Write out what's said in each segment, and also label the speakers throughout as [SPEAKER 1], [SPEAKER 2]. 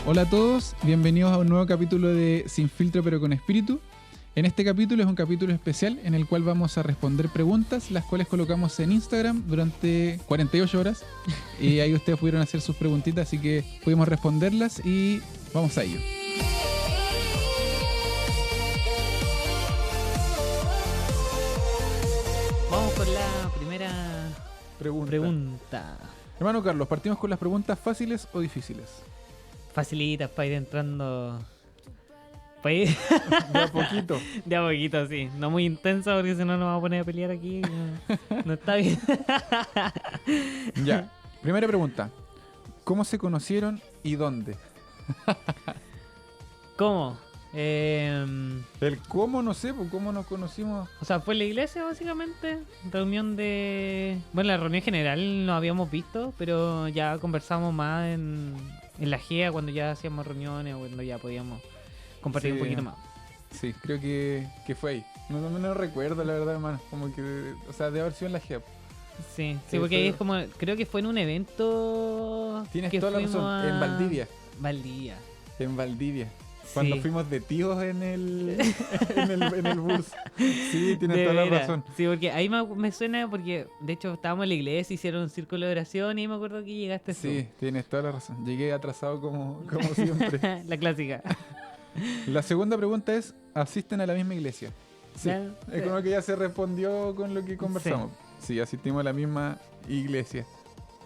[SPEAKER 1] Hola a todos, bienvenidos a un nuevo capítulo de Sin Filtro pero con Espíritu. En este capítulo es un capítulo especial en el cual vamos a responder preguntas, las cuales colocamos en Instagram durante 48 horas. Y ahí ustedes pudieron hacer sus preguntitas, así que pudimos responderlas y vamos a ello.
[SPEAKER 2] Vamos con la primera pregunta.
[SPEAKER 1] Hermano Carlos, ¿partimos con las preguntas fáciles o difíciles?
[SPEAKER 2] Facilitas para ir entrando. Para ir
[SPEAKER 1] De a poquito.
[SPEAKER 2] de a poquito, sí. No muy intensa porque si no nos vamos a poner a pelear aquí. No está bien.
[SPEAKER 1] Ya, primera pregunta. ¿Cómo se conocieron y dónde?
[SPEAKER 2] ¿Cómo?
[SPEAKER 1] El cómo, no sé, pues cómo nos conocimos.
[SPEAKER 2] O sea, fue en la iglesia básicamente. Reunión de... Bueno, la reunión general nos habíamos visto, pero ya conversamos más en la GEA cuando ya hacíamos reuniones o cuando ya podíamos compartir
[SPEAKER 1] Sí.
[SPEAKER 2] un poquito más.
[SPEAKER 1] Sí, creo que fue ahí. No recuerdo, la verdad, hermano. Como que, o sea, debe haber sido en la GEP.
[SPEAKER 2] Sí,
[SPEAKER 1] Sí,
[SPEAKER 2] porque ahí
[SPEAKER 1] fue-
[SPEAKER 2] es como, creo que fue en un evento.
[SPEAKER 1] Tienes
[SPEAKER 2] que
[SPEAKER 1] toda la
[SPEAKER 2] fuimos
[SPEAKER 1] razón. En Valdivia.
[SPEAKER 2] Valdivia.
[SPEAKER 1] En Valdivia. Cuando
[SPEAKER 2] Sí.
[SPEAKER 1] fuimos de tíos en el, en el bus. Sí, tienes
[SPEAKER 2] De
[SPEAKER 1] toda la
[SPEAKER 2] veras.
[SPEAKER 1] razón.
[SPEAKER 2] Sí, porque ahí me suena porque de hecho estábamos en la iglesia, hicieron un círculo de oración y me acuerdo que llegaste
[SPEAKER 1] Sí, tienes toda la razón. Llegué atrasado como siempre.
[SPEAKER 2] tú. La clásica.
[SPEAKER 1] La segunda pregunta es, ¿asisten a la misma iglesia? Sí.
[SPEAKER 2] Ya,
[SPEAKER 1] Es como que ya se respondió con lo que conversamos. Sí, asistimos a la misma iglesia.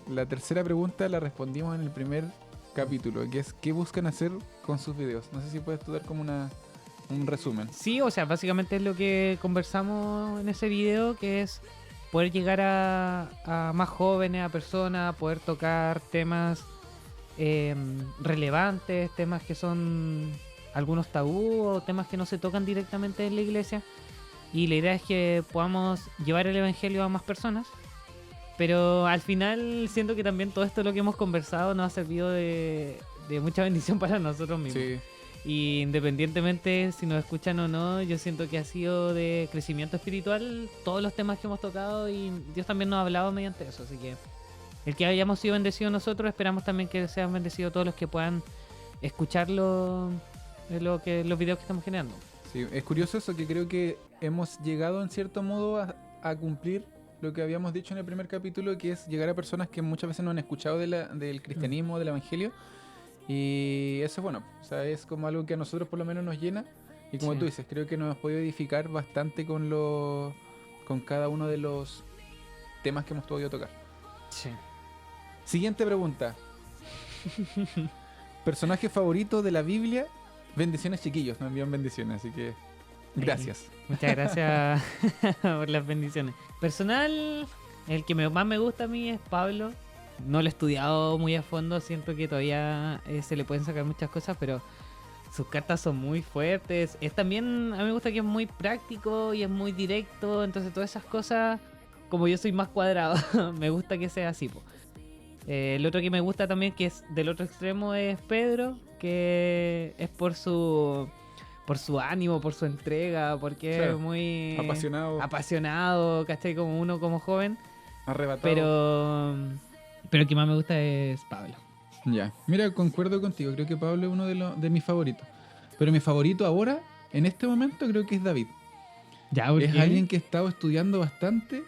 [SPEAKER 1] La tercera pregunta la respondimos en el primer capítulo, que es ¿qué buscan hacer con sus videos? No sé si puedes tú dar como un resumen.
[SPEAKER 2] Sí, o sea, básicamente es lo que conversamos en ese video, que es poder llegar a más jóvenes, a personas, poder tocar temas relevantes, temas que son algunos tabú o temas que no se tocan directamente en la iglesia. Y la idea es que podamos llevar el evangelio a más personas. Pero al final siento que también todo esto lo que hemos conversado nos ha servido de mucha bendición para nosotros mismos.
[SPEAKER 1] Sí,
[SPEAKER 2] Y independientemente si nos escuchan o no, yo siento que ha sido de crecimiento espiritual todos los temas que hemos tocado y Dios también nos ha hablado mediante eso. Así que el que hayamos sido bendecidos nosotros, esperamos también que sean bendecidos todos los que puedan escucharlo, los videos que estamos generando.
[SPEAKER 1] sí. Es curioso eso, que creo que hemos llegado en cierto modo a cumplir lo que habíamos dicho en el primer capítulo, que es llegar a personas que muchas veces no han escuchado del cristianismo, del evangelio. Y eso es bueno, o sea, es como algo que a nosotros por lo menos nos llena. Y como
[SPEAKER 2] Sí.
[SPEAKER 1] tú dices, creo que nos hemos podido edificar bastante con cada uno de los temas que hemos podido tocar.
[SPEAKER 2] Sí.
[SPEAKER 1] Siguiente pregunta. Personaje favorito de la Biblia. Bendiciones, chiquillos, nos envían bendiciones, así que gracias.
[SPEAKER 2] Muchas gracias por las bendiciones. Personal, el que más me gusta a mí es Pablo. No lo he estudiado muy a fondo, siento que todavía se le pueden sacar muchas cosas, pero sus cartas son muy fuertes. Es también, a mí me gusta que es muy práctico y es muy directo, entonces todas esas cosas, como yo soy más cuadrado, me gusta que sea así, po. El otro que me gusta también, que es del otro extremo, es Pedro, que es por su ánimo, por su entrega, porque
[SPEAKER 1] Claro,
[SPEAKER 2] es muy
[SPEAKER 1] apasionado,
[SPEAKER 2] ¿cachai? Como uno como joven,
[SPEAKER 1] arrebatado.
[SPEAKER 2] pero el que más me gusta es Pablo.
[SPEAKER 1] Ya, mira, concuerdo contigo, creo que Pablo es uno de mis favoritos. Pero mi favorito ahora, en este momento, creo que es David.
[SPEAKER 2] Ya,
[SPEAKER 1] Es alguien que he estado estudiando bastante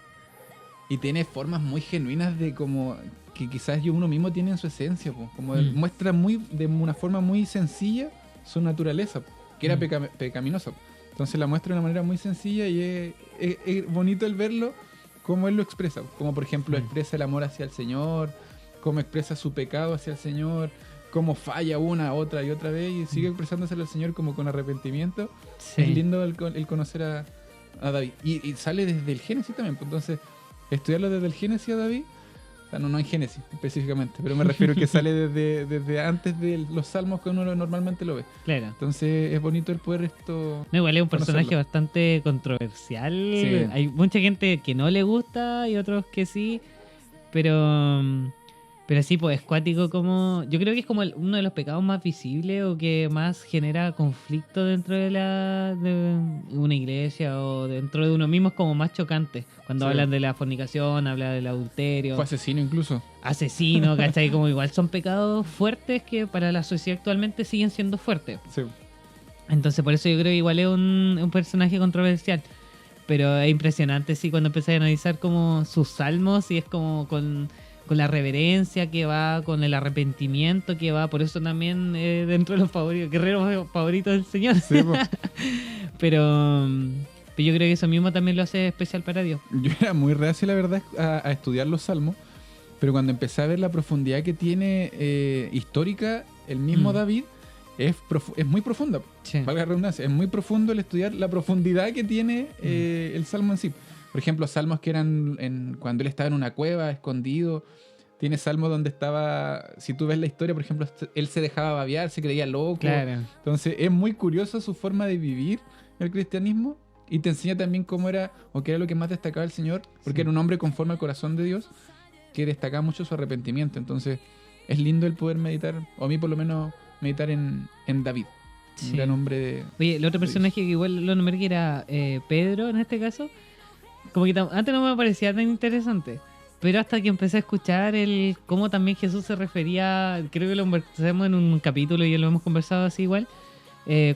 [SPEAKER 1] y tiene formas muy genuinas de como que quizás uno mismo tiene en su esencia, po. Como muestra de una forma muy sencilla su naturaleza, po, que era pecaminosa, po. Entonces la muestra de una manera muy sencilla y es bonito el verlo cómo él lo expresa, po. Como por ejemplo expresa el amor hacia el Señor, cómo expresa su pecado hacia el Señor, cómo falla una, otra y otra vez y sigue expresándoselo al Señor como con arrepentimiento.
[SPEAKER 2] Sí.
[SPEAKER 1] Es lindo el conocer a David. Y sale desde el Génesis también. Pues entonces, estudiarlo desde el Génesis a David, o sea, no en Génesis específicamente, pero me refiero que sale desde antes de los salmos que uno normalmente lo ve.
[SPEAKER 2] Claro.
[SPEAKER 1] Entonces, es bonito el poder esto.
[SPEAKER 2] No, igual es un personaje
[SPEAKER 1] conocerlo.
[SPEAKER 2] bastante controversial.
[SPEAKER 1] Sí.
[SPEAKER 2] Hay mucha gente que no le gusta y otros que sí. Pero Pero sí, pues es cuático como... Yo creo que es como uno de los pecados más visibles o que más genera conflicto dentro de una iglesia o dentro de uno mismo, es como más chocante. Cuando
[SPEAKER 1] Sí.
[SPEAKER 2] hablan de la fornicación, hablan del adulterio,
[SPEAKER 1] Fue asesino incluso.
[SPEAKER 2] asesino, ¿cachai? Como igual son pecados fuertes que para la sociedad actualmente siguen siendo fuertes.
[SPEAKER 1] Sí.
[SPEAKER 2] Entonces por eso yo creo que igual es un personaje controversial. Pero es impresionante, sí, cuando empecé a analizar como sus salmos y es como con la reverencia que va, con el arrepentimiento que va. Por eso también dentro de los favoritos, guerreros favoritos del Señor.
[SPEAKER 1] Sí, po.
[SPEAKER 2] Pero yo creo que eso mismo también lo hace especial para Dios.
[SPEAKER 1] Yo era muy reacio, la verdad, a estudiar los salmos, pero cuando empecé a ver la profundidad que tiene histórica el mismo David, es muy profunda,
[SPEAKER 2] Sí.
[SPEAKER 1] valga la redundancia, es muy profundo el estudiar la profundidad que tiene el salmo en sí. Por ejemplo, salmos que eran cuando él estaba en una cueva, escondido. Tiene salmos donde estaba, si tú ves la historia, por ejemplo, él se dejaba babear, se creía loco.
[SPEAKER 2] Claro.
[SPEAKER 1] Entonces es muy curioso su forma de vivir el cristianismo y te enseña también cómo era, o qué era lo que más destacaba el Señor, porque
[SPEAKER 2] Sí.
[SPEAKER 1] era un hombre conforme al corazón de Dios, que destacaba mucho su arrepentimiento. Entonces es lindo el poder meditar, o a mí por lo menos meditar en David,
[SPEAKER 2] Sí.
[SPEAKER 1] un gran hombre de...
[SPEAKER 2] Oye, el otro
[SPEAKER 1] de
[SPEAKER 2] personaje que igual lo nombré que era Pedro en este caso, como que antes no me parecía tan interesante, pero hasta que empecé a escuchar cómo también Jesús se refería, creo que lo conversamos en un capítulo y lo hemos conversado así igual,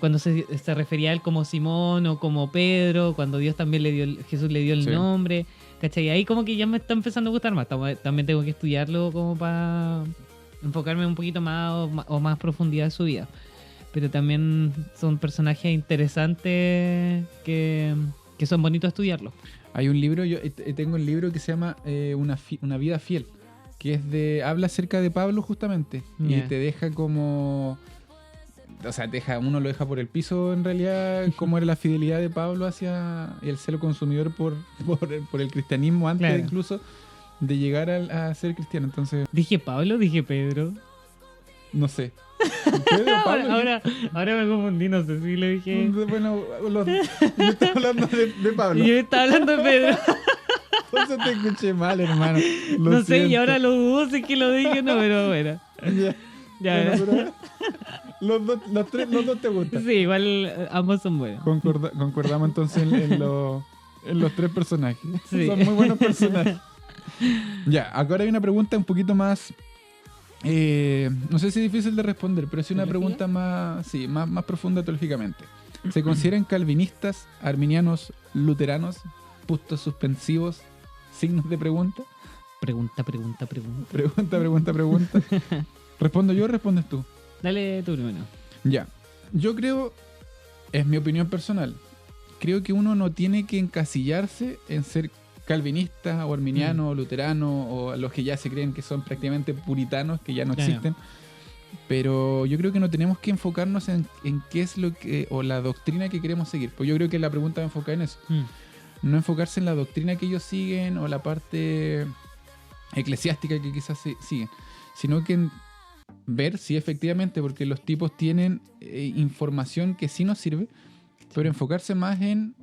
[SPEAKER 2] cuando se refería a él como Simón o como Pedro, cuando Dios también Jesús le dio el
[SPEAKER 1] Sí.
[SPEAKER 2] nombre, ¿cachai? Ahí como que ya me está empezando a gustar más, también tengo que estudiarlo como para enfocarme un poquito más o más profundidad en su vida. Pero también son personajes interesantes que son bonitos estudiarlos.
[SPEAKER 1] Hay un libro, yo tengo un libro que se llama Una vida fiel, que habla acerca de Pablo justamente, y
[SPEAKER 2] Ya.
[SPEAKER 1] te deja como, o sea, uno lo deja por el piso en realidad, cómo era la fidelidad de Pablo hacia el celo consumidor por el cristianismo antes
[SPEAKER 2] Claro.
[SPEAKER 1] incluso de llegar a ser cristiano. Entonces,
[SPEAKER 2] Dije Pablo, dije Pedro.
[SPEAKER 1] no sé. Pedro, Pablo,
[SPEAKER 2] Ahora me confundí, no sé si le dije.
[SPEAKER 1] bueno, yo estaba hablando de Pablo.
[SPEAKER 2] Y yo estaba hablando de Pedro.
[SPEAKER 1] Entonces te escuché mal, hermano. Lo
[SPEAKER 2] No sé, y
[SPEAKER 1] siento.
[SPEAKER 2] ahora lo dudo, sé que lo dije, no, pero bueno.
[SPEAKER 1] Ya.
[SPEAKER 2] Ya.
[SPEAKER 1] Bueno, pero los dos te gustan.
[SPEAKER 2] Sí, igual ambos son buenos.
[SPEAKER 1] Concordamos entonces en los tres personajes.
[SPEAKER 2] Sí.
[SPEAKER 1] Son muy buenos personajes. Ya, ahora hay una pregunta un poquito más... no sé si es difícil de responder, pero es una
[SPEAKER 2] ¿Teología?
[SPEAKER 1] pregunta más profunda teológicamente. ¿Se consideran calvinistas, arminianos, luteranos, puntos suspensivos, signos de pregunta?
[SPEAKER 2] Pregunta.
[SPEAKER 1] Pregunta. ¿Respondo yo o respondes tú?
[SPEAKER 2] Dale tú primero.
[SPEAKER 1] Ya, yo creo, es mi opinión personal, creo que uno no tiene que encasillarse en ser calvinista o arminiano o luterano o los que ya se creen que son prácticamente puritanos, que ya no
[SPEAKER 2] Claro.
[SPEAKER 1] existen. Pero yo creo que no tenemos que enfocarnos en qué es lo que, o la doctrina que queremos seguir. Pues yo creo que la pregunta va enfocada en eso. No enfocarse en la doctrina que ellos siguen o la parte eclesiástica que quizás siguen, sino que en ver si efectivamente, porque los tipos tienen información que sí nos sirve, pero enfocarse más en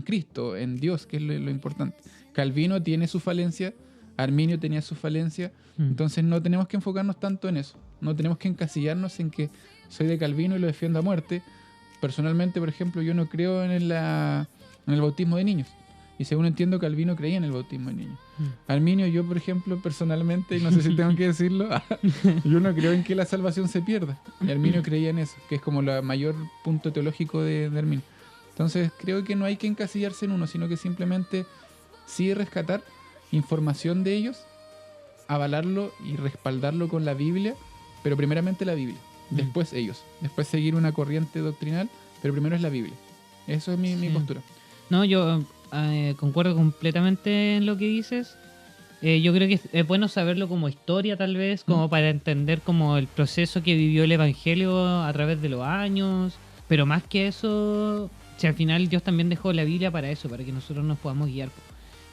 [SPEAKER 1] Cristo, en Dios, que es lo importante. Calvino tiene su falencia, Arminio tenía su falencia, entonces no tenemos que enfocarnos tanto en eso, no tenemos que encasillarnos en que soy de Calvino y lo defiendo a muerte. Personalmente, por ejemplo, yo no creo en el bautismo de niños. Y según entiendo, Calvino creía en el bautismo de niños. Arminio, yo, por ejemplo, personalmente, y no sé si tengo que decirlo, yo no creo en que la salvación se pierda. Y Arminio creía en eso, que es como el mayor punto teológico de Arminio. Entonces, creo que no hay que encasillarse en uno, sino que simplemente sí rescatar información de ellos, avalarlo y respaldarlo con la Biblia, pero primeramente la Biblia, después ellos, después seguir una corriente doctrinal, pero primero es la Biblia. Eso es mi postura.
[SPEAKER 2] No, yo concuerdo completamente en lo que dices. Yo creo que es bueno saberlo como historia tal vez, como para entender como el proceso que vivió el Evangelio a través de los años, pero más que eso, si al final Dios también dejó la Biblia para eso, para que nosotros nos podamos guiar.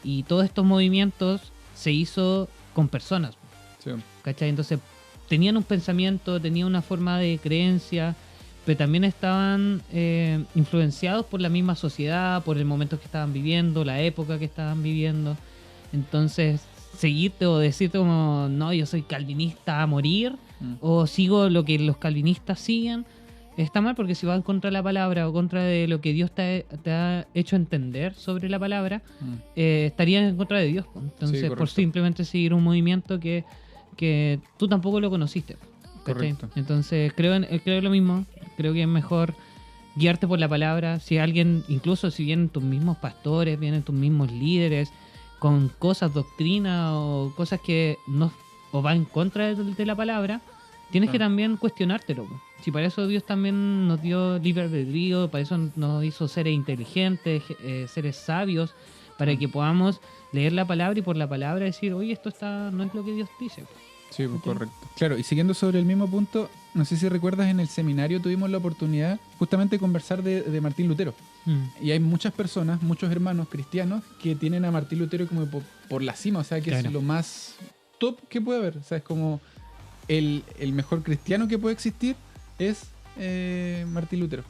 [SPEAKER 2] Y todos estos movimientos se hizo con personas,
[SPEAKER 1] Sí.
[SPEAKER 2] ¿cachai? Entonces tenían un pensamiento, tenían una forma de creencia, pero también estaban influenciados por la misma sociedad, por el momento que estaban viviendo, la época que estaban viviendo. Entonces seguirte o decirte como, no, yo soy calvinista a morir, o sigo lo que los calvinistas siguen, está mal, porque si vas contra la palabra o contra de lo que Dios te ha hecho entender sobre la palabra, estarías en contra de Dios. Pues. Entonces,
[SPEAKER 1] Sí,
[SPEAKER 2] por simplemente seguir un movimiento que tú tampoco lo conociste. ¿Cachai?
[SPEAKER 1] Correcto.
[SPEAKER 2] Entonces, creo lo mismo. Creo que es mejor guiarte por la palabra. Si alguien, incluso si vienen tus mismos pastores, vienen tus mismos líderes, con cosas, doctrina o cosas que no o va en contra de la palabra, tienes que también cuestionártelo. Po. Si para eso Dios también nos dio libre albedrío, para eso nos hizo seres inteligentes, seres sabios, para que podamos leer la palabra y por la palabra decir, oye, esto no es lo que Dios dice.
[SPEAKER 1] Sí, pues, correcto. Claro, y siguiendo sobre el mismo punto, no sé si recuerdas, en el seminario tuvimos la oportunidad justamente de conversar de Martín Lutero. Y hay muchas personas, muchos hermanos cristianos que tienen a Martín Lutero como por la cima, o sea, que es lo más top que puede haber. O sea, es como el mejor cristiano que puede existir es Martín Lutero.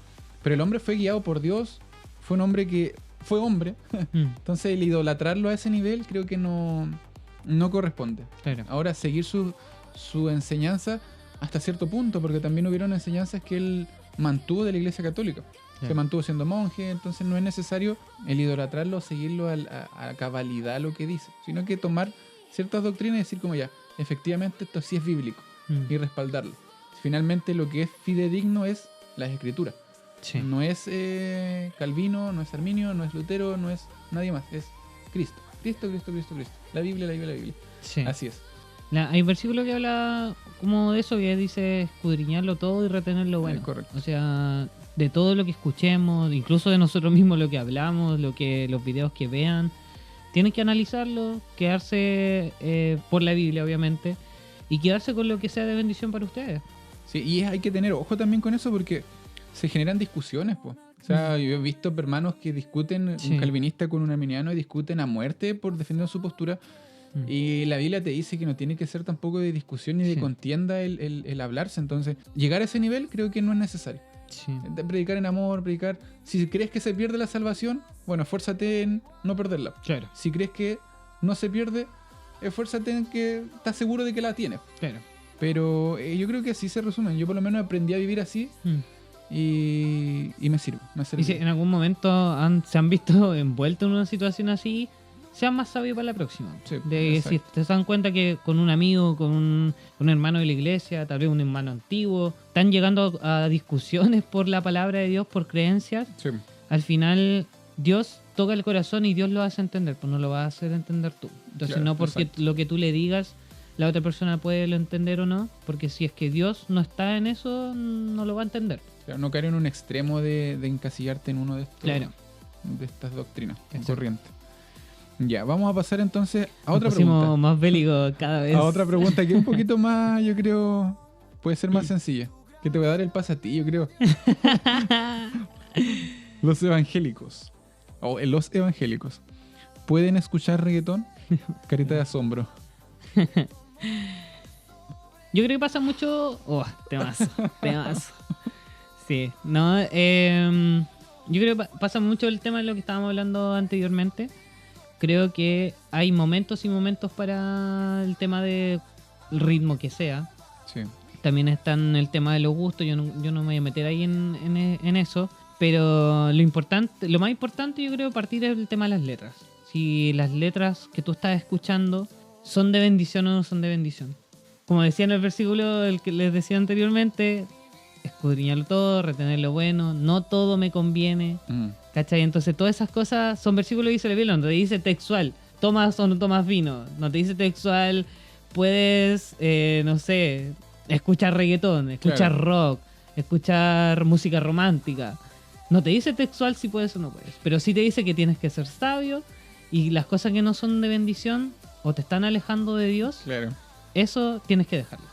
[SPEAKER 1] Pero el hombre fue guiado por Dios, fue un hombre que fue hombre. Entonces el idolatrarlo a ese nivel creo que no corresponde. Claro. Ahora, seguir su enseñanza hasta cierto punto, porque también hubieron enseñanzas que él mantuvo de la Iglesia Católica. Se mantuvo siendo monje, entonces no es necesario el idolatrarlo, seguirlo a cabalidad lo que dice, sino que tomar ciertas doctrinas y decir como ya, efectivamente esto sí es bíblico y respaldarlo. Finalmente lo que es fidedigno es las escrituras. Sí. No es Calvino, no es Arminio, no es Lutero, no es nadie más, es Cristo. Cristo. La Biblia. Sí. Así es.
[SPEAKER 2] Hay un versículo que habla como de eso, que dice escudriñarlo todo y retener lo bueno.
[SPEAKER 1] Correcto.
[SPEAKER 2] O sea, de todo lo que escuchemos, incluso de nosotros mismos lo que hablamos, los videos que vean, tienen que analizarlo, quedarse por la Biblia, obviamente, y quedarse con lo que sea de bendición para ustedes.
[SPEAKER 1] Sí, y hay que tener ojo también con eso porque se generan discusiones, pues. O sea, yo he visto hermanos que discuten, un calvinista con un arminiano, y discuten a muerte por defender su postura. Y la Biblia te dice que no tiene que ser tampoco de discusión ni de contienda el hablarse. Entonces, llegar a ese nivel creo que no es necesario. De predicar en amor, predicar. Si crees que se pierde la salvación, bueno, esfuérzate en no perderla. Claro. Si crees que no se pierde, esfuérzate en que estás seguro de que la tienes. Claro. Pero yo creo que así se resumen. Yo por lo menos aprendí a vivir así. Y me sirve.
[SPEAKER 2] Y si en algún momento se han visto envueltos en una situación así, sean más sabios para la próxima. Sí, si te dan cuenta que con un amigo, con un hermano de la iglesia, tal vez un hermano antiguo, están llegando a discusiones por la palabra de Dios, por creencias, al final Dios toca el corazón y Dios lo hace entender, pues no lo vas a hacer entender tú. Entonces no porque lo que tú le digas la otra persona puede lo entender o no, porque si es que Dios no está en eso, no lo va a entender.
[SPEAKER 1] Claro, no caer en un extremo de encasillarte en uno de estos, de estas doctrinas corrientes. Ya, vamos a pasar entonces a otra pregunta.
[SPEAKER 2] Más bélico cada vez.
[SPEAKER 1] A otra pregunta que un poquito más, yo creo, puede ser más sencilla. Que te voy a dar el pase a ti, yo creo. Los evangélicos, ¿pueden escuchar reggaetón? Carita de asombro.
[SPEAKER 2] Yo creo que pasa mucho... temazo. Sí, no, yo creo que pasa mucho el tema de lo que estábamos hablando anteriormente. Creo que hay momentos y momentos para el tema del ritmo que sea. Sí. También está en el tema de los gustos. Yo no me voy a meter ahí en eso. Pero lo más importante yo creo partir es el tema de las letras. Si las letras que tú estás escuchando son de bendición o no son de bendición. Como decía en el versículo el que les decía anteriormente, escudriñarlo todo, retener lo bueno, no todo me conviene. ¿Cachai? Entonces todas esas cosas son versículos que dice la Biblia, no te dice textual, tomas o no tomas vino, no te dice textual, puedes, no sé, escuchar reggaetón, escuchar rock, escuchar música romántica. No te dice textual si puedes o no puedes, pero sí te dice que tienes que ser sabio y las cosas que no son de bendición o te están alejando de Dios, eso tienes que dejarlo.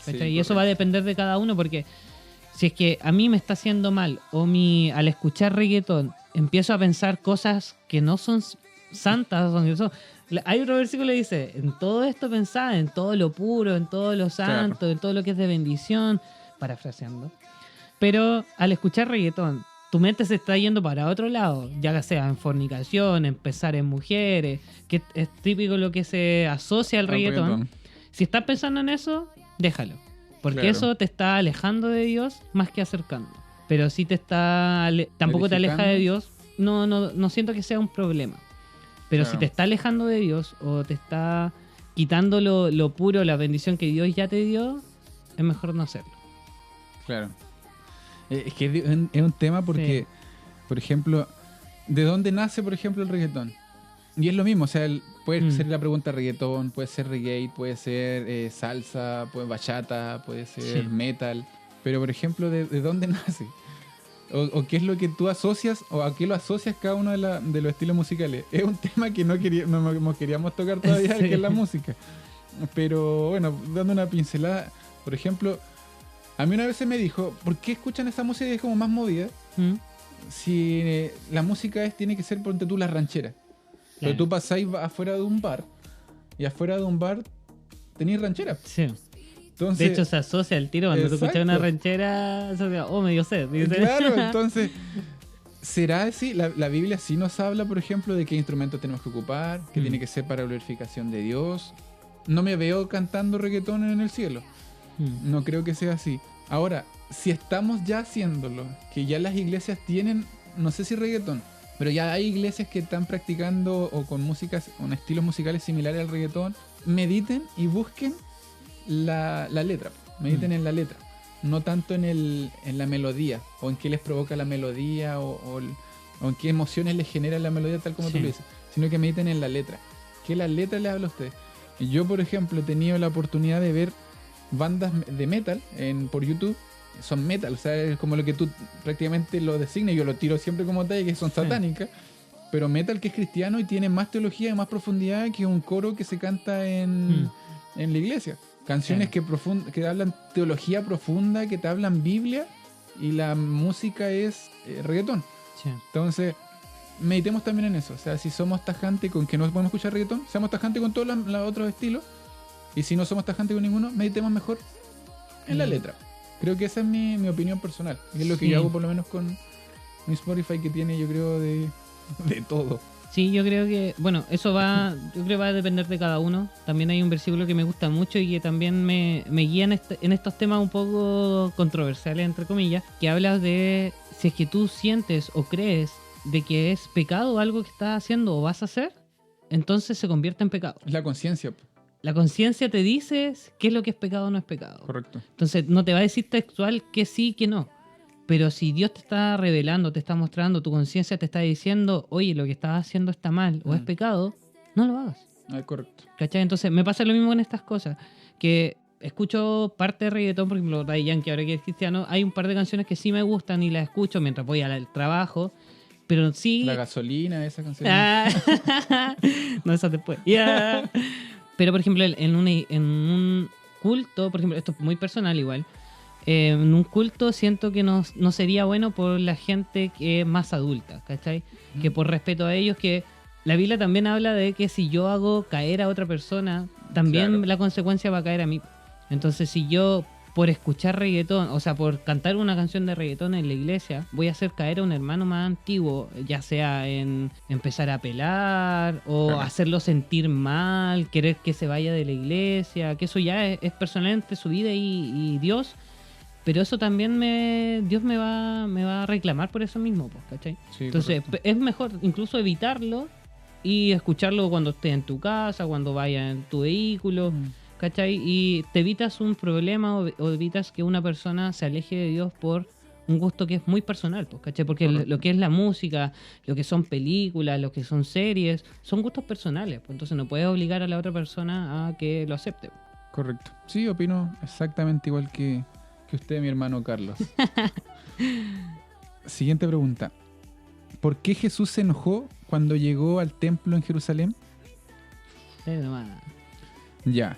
[SPEAKER 2] Sí, y eso va a depender de cada uno, porque si es que a mí me está haciendo mal o al escuchar reggaetón empiezo a pensar cosas que no son santas, hay otro versículo que dice, en todo esto pensá, en todo lo puro, en todo lo santo, en todo lo que es de bendición, parafraseando. Pero al escuchar reggaetón tu mente se está yendo para otro lado, ya sea en fornicación, en pensar en mujeres, que es típico lo que se asocia al reggaetón. Si estás pensando en eso, déjalo. Porque
[SPEAKER 1] Claro.
[SPEAKER 2] eso te está alejando de Dios más que acercando. Pero si te está tampoco te aleja de Dios, no siento que sea un problema. Pero
[SPEAKER 1] Claro.
[SPEAKER 2] si te está alejando de Dios o te está quitando lo puro, la bendición que Dios ya te dio, es mejor no hacerlo.
[SPEAKER 1] Claro. Es que es un tema porque,
[SPEAKER 2] Sí.
[SPEAKER 1] por ejemplo, ¿de dónde nace, por ejemplo, el reggaetón? Y es lo mismo, o sea, puede ser la pregunta reggaetón, puede ser reggae, puede ser salsa, puede bachata, puede ser
[SPEAKER 2] Sí.
[SPEAKER 1] metal. Pero, por ejemplo, ¿de dónde nace? O qué es lo que tú asocias, o a qué lo asocias cada uno de los estilos musicales. Es un tema que no queríamos tocar todavía,
[SPEAKER 2] Sí.
[SPEAKER 1] que es la música. Pero bueno, dando una pincelada, por ejemplo, a mí una vez se me dijo, ¿por qué escuchan esa música que es como más movida?
[SPEAKER 2] ¿Mm?
[SPEAKER 1] Si la música tiene que ser, ponte tú, las rancheras. Pero
[SPEAKER 2] Claro.
[SPEAKER 1] tú pasáis afuera de un bar, y afuera de un bar tenéis rancheras.
[SPEAKER 2] Sí.
[SPEAKER 1] Entonces,
[SPEAKER 2] De hecho, se asocia al tiro cuando tú escuchas
[SPEAKER 1] Exacto.
[SPEAKER 2] una ranchera, asocia, me dio sed. dice.
[SPEAKER 1] claro, entonces, ¿será así? La Biblia sí nos habla, por ejemplo, de qué instrumentos tenemos que ocupar, que tiene que ser para la glorificación de Dios. No me veo cantando reggaetón en el cielo.
[SPEAKER 2] Mm.
[SPEAKER 1] No creo que sea así. Ahora, si estamos ya haciéndolo, que ya las iglesias tienen, no sé si reggaetón, pero ya hay iglesias que están practicando o con estilos musicales similares al reggaetón, mediten y busquen la letra. Mediten en la letra. No tanto en la melodía, o en qué les provoca la melodía, o en qué emociones les genera la melodía, tal como
[SPEAKER 2] Sí.
[SPEAKER 1] tú lo dices, sino que mediten en la letra. ¿Qué la letra les habla a ustedes? Yo, por ejemplo, he tenido la oportunidad de ver bandas de metal por YouTube. Son metal, o sea, es como lo que tú prácticamente lo designas. Yo lo tiro siempre como talla, que son
[SPEAKER 2] Sí.
[SPEAKER 1] satánicas. Pero metal que es cristiano y tiene más teología y más profundidad que un coro que se canta en la iglesia. Canciones que hablan teología profunda, que te hablan Biblia, y la música es reggaetón.
[SPEAKER 2] Sí.
[SPEAKER 1] Entonces, meditemos también en eso. O sea, si somos tajantes con que no podemos escuchar reggaetón, seamos tajantes con todos los otros estilos. Y si no somos tajantes con ninguno, meditemos mejor en la letra. Creo que esa es mi opinión personal. Y es lo que
[SPEAKER 2] Sí.
[SPEAKER 1] yo hago por lo menos con mi Spotify, que tiene, yo creo, de todo.
[SPEAKER 2] Sí, yo creo que, bueno, yo creo que va a depender de cada uno. También hay un versículo que me gusta mucho y que también me guía en estos temas un poco controversiales, entre comillas, que habla de si es que tú sientes o crees de que es pecado algo que estás haciendo o vas a hacer, entonces se convierte en pecado.
[SPEAKER 1] Es la conciencia.
[SPEAKER 2] La conciencia te dice qué es lo que es pecado o no es pecado.
[SPEAKER 1] Correcto.
[SPEAKER 2] Entonces no te va a decir textual que sí, que no. Pero si Dios te está revelando, te está mostrando, tu conciencia te está diciendo, oye, lo que estás haciendo está mal o es pecado, no lo hagas.
[SPEAKER 1] Correcto.
[SPEAKER 2] ¿Cachai? Entonces me pasa lo mismo con estas cosas. Que escucho parte de reggaetón, por ejemplo, Daddy Yankee, ahora que es cristiano, hay un par de canciones que sí me gustan y las escucho mientras voy al trabajo. Pero sí...
[SPEAKER 1] La gasolina, esa canción.
[SPEAKER 2] Ah, no, eso después. Ya. Pero, por ejemplo, en un culto, por ejemplo, esto es muy personal igual, en un culto siento que no sería bueno por la gente que es más adulta, ¿cachai? Que por respeto a ellos, que la Biblia también habla de que si yo hago caer a otra persona, también
[SPEAKER 1] Claro.
[SPEAKER 2] la consecuencia va a caer a mí. Entonces, si yo por escuchar reggaetón, o sea, por cantar una canción de reggaetón en la iglesia, voy a hacer caer a un hermano más antiguo, ya sea en empezar a apelar o
[SPEAKER 1] Claro.
[SPEAKER 2] hacerlo sentir mal, querer que se vaya de la iglesia, que eso ya es personal entre su vida y Dios, pero eso también Dios me va a reclamar por eso mismo, pues, ¿cachai?
[SPEAKER 1] Sí,
[SPEAKER 2] Entonces,
[SPEAKER 1] correcto.
[SPEAKER 2] es mejor incluso evitarlo y escucharlo cuando estés en tu casa, cuando vayas en tu vehículo, ¿cachai? Y te evitas un problema o evitas que una persona se aleje de Dios por un gusto que es muy personal, pues, ¿cachai? Porque
[SPEAKER 1] Correcto.
[SPEAKER 2] lo que es la música, lo que son películas, lo que son series, son gustos personales, pues, entonces no puedes obligar a la otra persona a que lo acepte.
[SPEAKER 1] Correcto. Sí, opino exactamente igual que usted, mi hermano Carlos. Siguiente pregunta. ¿Por qué Jesús se enojó cuando llegó al templo en Jerusalén?
[SPEAKER 2] Nomás.
[SPEAKER 1] Ya.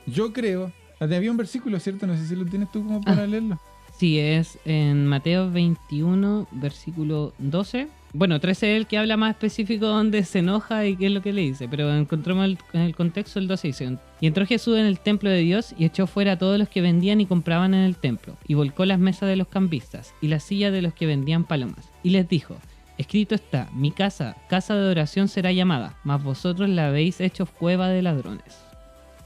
[SPEAKER 1] Yo creo... Había un versículo, ¿cierto? No sé si lo tienes tú como para leerlo.
[SPEAKER 2] Sí, es en Mateo 21, versículo 12. Bueno, 13 es el que habla más específico donde se enoja y qué es lo que le dice, pero encontramos en el contexto el 12 dice: Y entró Jesús en el templo de Dios y echó fuera a todos los que vendían y compraban en el templo, y volcó las mesas de los cambistas y las sillas de los que vendían palomas. Y les dijo: escrito está, mi casa, casa de oración será llamada, mas vosotros la habéis hecho cueva de ladrones.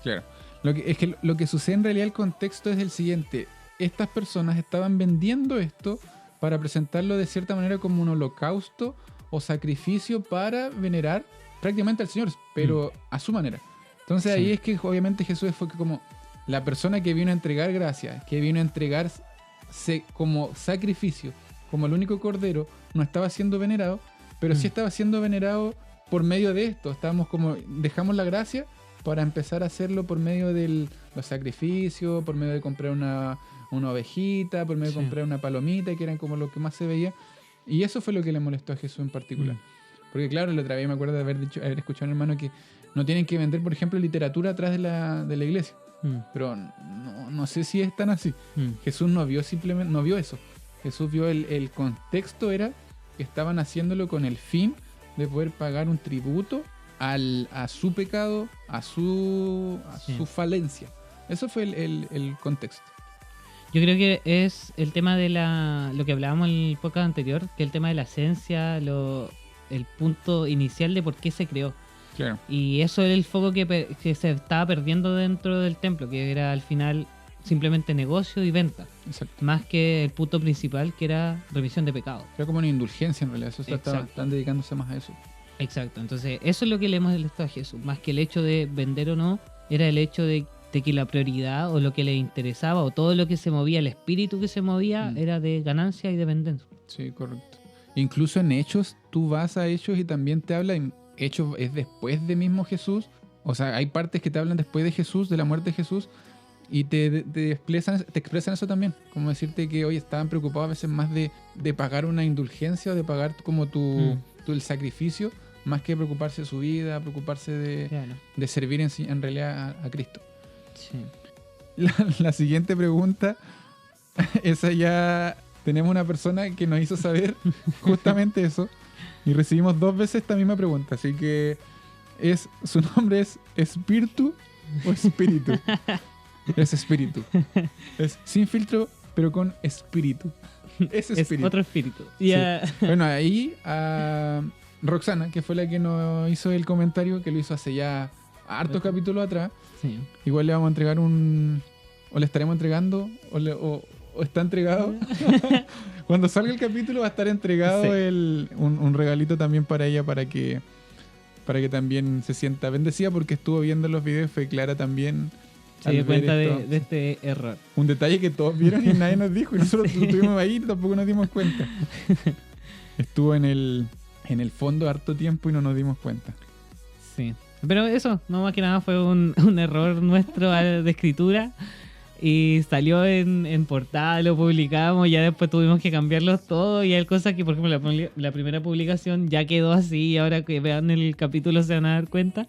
[SPEAKER 1] Claro. Lo que sucede en realidad, el contexto es el siguiente. Estas personas estaban vendiendo esto para presentarlo de cierta manera como un holocausto o sacrificio para venerar prácticamente al Señor, pero a su manera. Entonces ahí es que obviamente Jesús fue como la persona que vino a entregar gracia, que vino a entregarse como sacrificio, como el único cordero, no estaba siendo venerado, pero sí estaba siendo venerado por medio de esto. Estábamos como, dejamos la gracia para empezar a hacerlo por medio de los sacrificios, por medio de comprar una ovejita, por medio de comprar una palomita, que eran como lo que más se veía. Y eso fue lo que le molestó a Jesús en particular. Porque claro, la otra vez me acuerdo de haber escuchado a un hermano que no tienen que vender, por ejemplo, literatura atrás de la iglesia. Pero no sé si es tan así. Jesús no vio eso. Jesús vio el contexto, era que estaban haciéndolo con el fin de poder pagar un tributo a su pecado, a su falencia. Eso fue el contexto.
[SPEAKER 2] Yo creo que es el tema de lo que hablábamos en el podcast anterior, que el tema de la esencia, el punto inicial de por qué se creó.
[SPEAKER 1] Claro.
[SPEAKER 2] Y eso es el foco que se estaba perdiendo dentro del templo, que era al final simplemente negocio y venta.
[SPEAKER 1] Exacto.
[SPEAKER 2] Más que el punto principal, que era remisión de pecados.
[SPEAKER 1] Era como una indulgencia en realidad. Eso están dedicándose más a eso.
[SPEAKER 2] Exacto. Entonces eso es lo que le hemos molestado a Jesús. Más que el hecho de vender o no, era el hecho de que la prioridad o lo que le interesaba o todo lo que se movía, el espíritu que se movía, era de ganancia y de venganza.
[SPEAKER 1] Sí, correcto. Incluso en Hechos, tú vas a Hechos y también te habla, en Hechos es después de mismo Jesús. O sea, hay partes que te hablan después de Jesús, de la muerte de Jesús, y te expresan eso también. Como decirte que hoy estaban preocupados a veces más de pagar una indulgencia o de pagar como el sacrificio, más que preocuparse de su vida, preocuparse de servir en realidad a Cristo.
[SPEAKER 2] Sí.
[SPEAKER 1] La siguiente pregunta, esa ya tenemos una persona que nos hizo saber justamente eso y recibimos 2 veces esta misma pregunta, así que su nombre es Espíritu o Espíritu. Es Espíritu. Es sin filtro, pero con espíritu. Es espíritu.
[SPEAKER 2] Es otro espíritu.
[SPEAKER 1] Sí. Bueno, ahí a Roxana, que fue la que nos hizo el comentario, que lo hizo hace ya hartos capítulos atrás.
[SPEAKER 2] Sí.
[SPEAKER 1] Igual le vamos a entregar o le estaremos entregando, o está entregado. Cuando salga el capítulo va a estar entregado un regalito también para ella, para que también se sienta bendecida, porque estuvo viendo los videos, fue clara también.
[SPEAKER 2] Se dio cuenta de este error.
[SPEAKER 1] Un detalle que todos vieron y nadie nos dijo, y nosotros estuvimos ahí y tampoco nos dimos cuenta. Estuvo en el fondo harto tiempo y no nos dimos cuenta.
[SPEAKER 2] Sí. Pero eso, no más que nada fue un error nuestro de escritura. Y salió en portada, lo publicamos, ya después tuvimos que cambiarlos todos. Y hay cosas que, por ejemplo, la primera publicación ya quedó así. Y ahora que vean el capítulo se van a dar cuenta.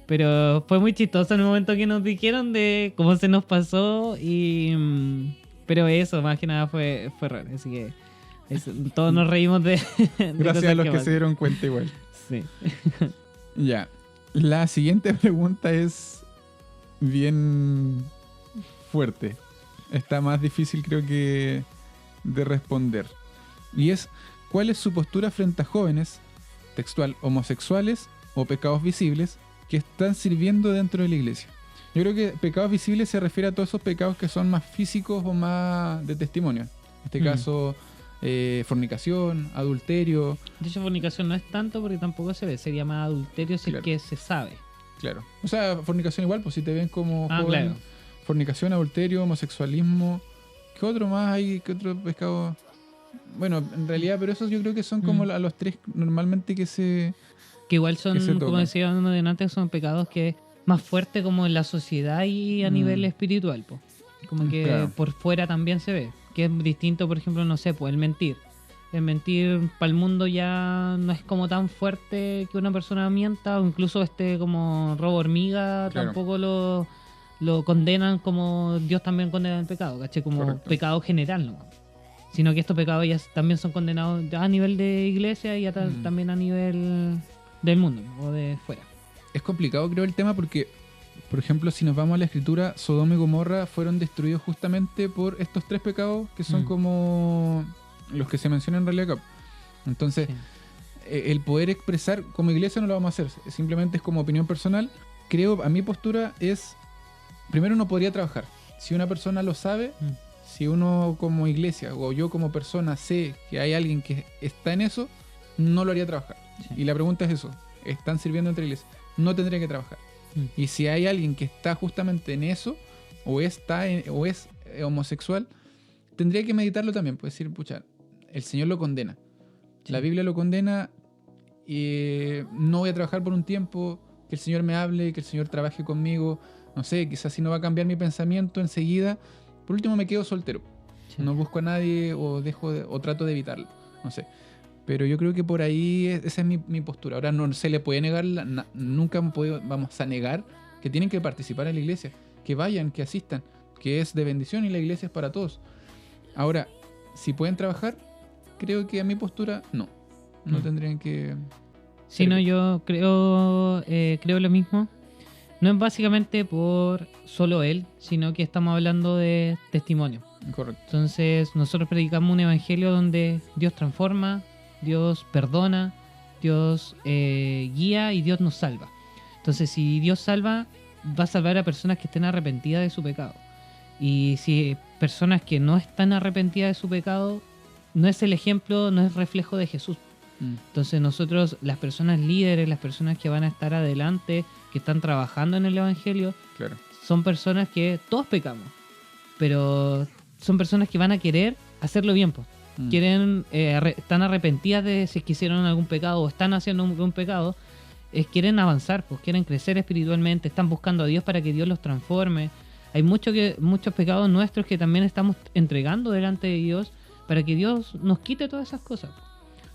[SPEAKER 2] Pero fue muy chistoso en el momento que nos dijeron de cómo se nos pasó. Pero eso, más que nada, fue error. Así que todos nos reímos de
[SPEAKER 1] gracias a los que se dieron cuenta igual.
[SPEAKER 2] Sí.
[SPEAKER 1] Ya. La siguiente pregunta es bien fuerte. Está más difícil, creo que, de responder. Y es: ¿cuál es su postura frente a jóvenes, textual, homosexuales o pecados visibles que están sirviendo dentro de la iglesia? Yo creo que pecados visibles se refiere a todos esos pecados que son más físicos o más de testimonio. En este caso, fornicación, adulterio.
[SPEAKER 2] De hecho, fornicación no es tanto porque tampoco se ve. Sería más adulterio si es que se sabe.
[SPEAKER 1] Claro. O sea, fornicación igual, pues si te ven como joven.
[SPEAKER 2] Claro.
[SPEAKER 1] Fornicación, adulterio, homosexualismo. ¿Qué otro más hay? ¿Qué otro pecado? Bueno, en realidad, pero esos yo creo que son como a los 3 normalmente que
[SPEAKER 2] igual son, como decía uno de antes, son pecados que es más fuerte como en la sociedad y a nivel espiritual, po. Como que por fuera también se ve. Que es distinto, por ejemplo, no sé, pues el mentir. El mentir para el mundo ya no es como tan fuerte que una persona mienta, o incluso como robo hormiga, tampoco lo condenan como Dios también condena el pecado, ¿cachai? Como pecado general, ¿no? Sino que estos pecados ya también son condenados ya a nivel de iglesia y también a nivel del mundo o de fuera.
[SPEAKER 1] Es complicado, creo, el tema, porque Por ejemplo, si nos vamos a la escritura, Sodoma y Gomorra fueron destruidos justamente por estos 3 pecados que son como los que se mencionan en realidad acá. Entonces, el poder expresar, como iglesia no lo vamos a hacer, simplemente es como opinión personal. Creo, a mi postura es, primero no podría trabajar. Si una persona lo sabe, si uno como iglesia o yo como persona sé que hay alguien que está en eso, no lo haría trabajar. Y la pregunta es eso, ¿están sirviendo entre iglesias? No tendría que trabajar. Y si hay alguien que está justamente en eso, o es homosexual, tendría que meditarlo también. Puede decir, pucha, el Señor lo condena. La Biblia lo condena y no voy a trabajar por un tiempo, que el Señor me hable, que el Señor trabaje conmigo. No sé, quizás si no va a cambiar mi pensamiento enseguida, por último me quedo soltero. No busco a nadie o trato de evitarlo. No sé. Pero yo creo que por ahí esa es mi postura. Ahora no se le puede negar, nunca vamos a negar que tienen que participar en la iglesia, que vayan, que asistan, que es de bendición y la iglesia es para todos. Ahora, si pueden trabajar, creo que a mi postura no tendrían que...
[SPEAKER 2] Sí, no, yo creo lo mismo. No es básicamente por solo él, sino que estamos hablando de testimonio.
[SPEAKER 1] Correcto.
[SPEAKER 2] Entonces nosotros predicamos un evangelio donde Dios transforma, Dios perdona, Dios guía y Dios nos salva. Entonces si Dios salva, va a salvar a personas que estén arrepentidas de su pecado. Y si personas que no están arrepentidas de su pecado, no es el ejemplo, no es reflejo de Jesús. Entonces nosotros, las personas líderes, las personas que van a estar adelante, que están trabajando en el evangelio,
[SPEAKER 1] claro,
[SPEAKER 2] son personas que todos pecamos, pero son personas que van a querer hacerlo bien, pues. Están arrepentidas de si es que hicieron algún pecado o están haciendo un pecado, quieren avanzar, pues quieren crecer espiritualmente, están buscando a Dios para que Dios los transforme. Hay muchos pecados nuestros que también estamos entregando delante de Dios para que Dios nos quite todas esas cosas.